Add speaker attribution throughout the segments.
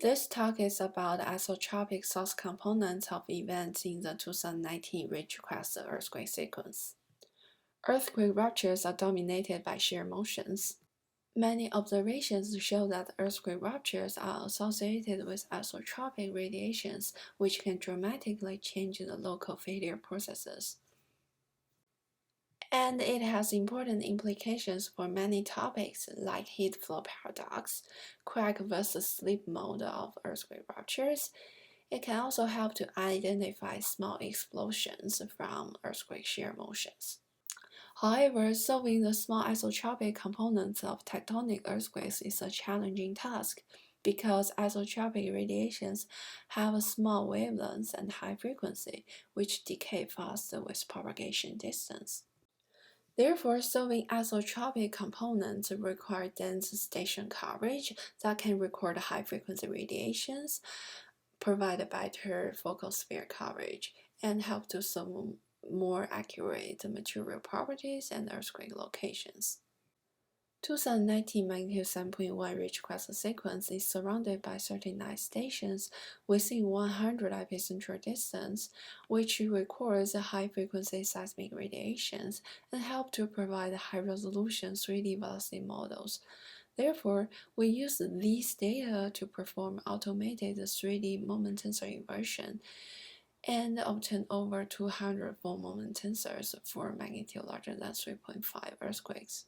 Speaker 1: This talk is about isotropic source components of events in the 2019 Ridgecrest earthquake sequence. Earthquake ruptures are dominated by shear motions. Many observations show that earthquake ruptures are associated with isotropic radiations, which can dramatically change the local failure processes. And it has important implications for many topics like heat flow paradox, crack versus sleep mode of earthquake ruptures. It can also help to identify small explosions from earthquake shear motions. However, solving the small isotropic components of tectonic earthquakes is a challenging task because isotropic radiations have a small wavelength and high frequency, which decay faster with propagation distance. Therefore, solving isotropic components require dense station coverage that can record high-frequency radiations, provide better focal sphere coverage, and help to solve more accurate material properties and earthquake locations. 2019 magnitude 7.1 Ridgecrest sequence is surrounded by 39 stations within 100 epicentral distance, which records high-frequency seismic radiations and help to provide high-resolution 3D velocity models. Therefore, we use these data to perform automated 3D moment tensor inversion and obtain over 200 full moment tensors for magnitude larger than 3.5 earthquakes.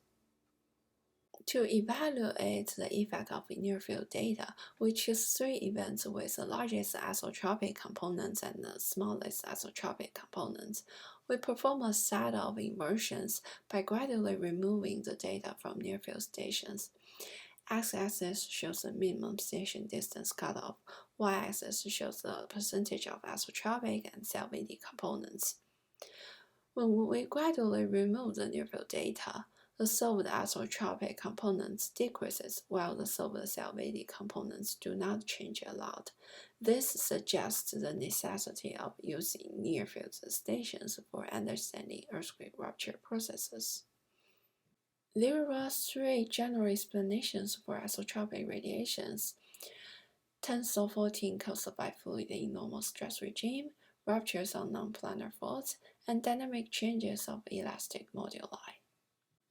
Speaker 1: To evaluate the effect of near-field data, we choose three events with the largest isotropic components and the smallest isotropic components. We perform a set of inversions by gradually removing the data from near-field stations. X-axis shows the minimum station distance cutoff. Y-axis shows the percentage of isotropic and CLVD components. When we gradually remove the near-field data, the solved isotropic components decreases while the solved CLVD components do not change a lot. This suggests the necessity of using near-field stations for understanding earthquake rupture processes. There are three general explanations for isotropic radiations: tensor faulting caused by fluid in normal stress regime, ruptures on non-planar faults, and dynamic changes of elastic moduli.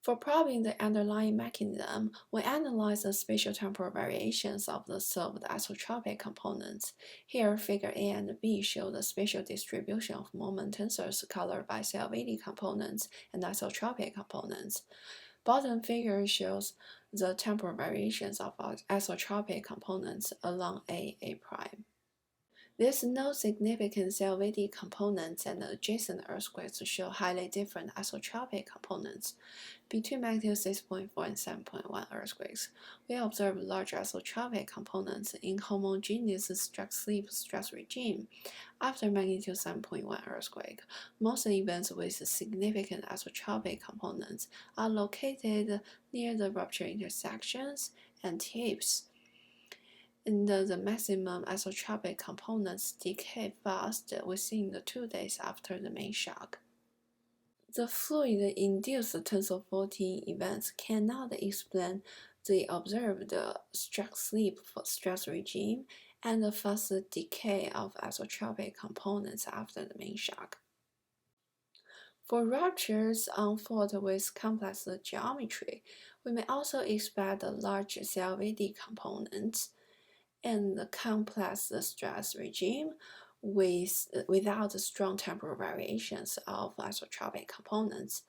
Speaker 1: For probing the underlying mechanism, we analyze the spatial-temporal variations of the solved isotropic components. Here, figure A and B show the spatial distribution of moment tensors colored by CLVD components and isotropic components. Bottom figure shows the temporal variations of isotropic components along A prime. There's no significant CLVD components, and adjacent earthquakes show highly different isotropic components. Between magnitude 6.4 and 7.1 earthquakes, we observe large isotropic components in homogeneous struck-slip stress regime. After magnitude 7.1 earthquake, most events with significant isotropic components are located near the rupture intersections and tips, and the maximum isotropic components decay fast within the 2 days after the main shock. The fluid-induced tensor faulting events cannot explain the observed struck-slip stress regime and the fast decay of isotropic components after the main shock. For ruptures on fault with complex geometry, we may also expect a large CLVD components and the complex stress regime without strong temporal variations of isotropic components.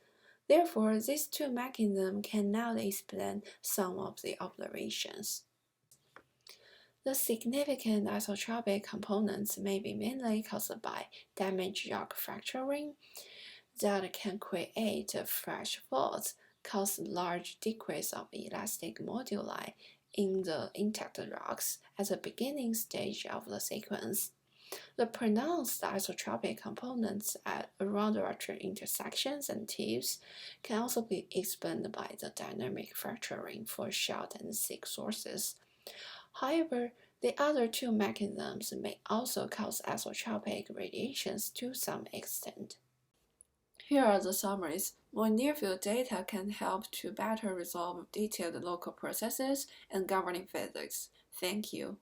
Speaker 1: Therefore, these two mechanisms cannot explain some of the observations. The significant isotropic components may be mainly caused by damaged rock fracturing that can create fresh faults, cause large decrease of elastic moduli in the intact rocks at the beginning stage of the sequence. The pronounced isotropic components around rupture intersections and tips can also be explained by the dynamic fracturing for short and thick sources. However, the other two mechanisms may also cause isotropic radiations to some extent. Here are the summaries. More near-field data can help to better resolve detailed local processes and governing physics. Thank you.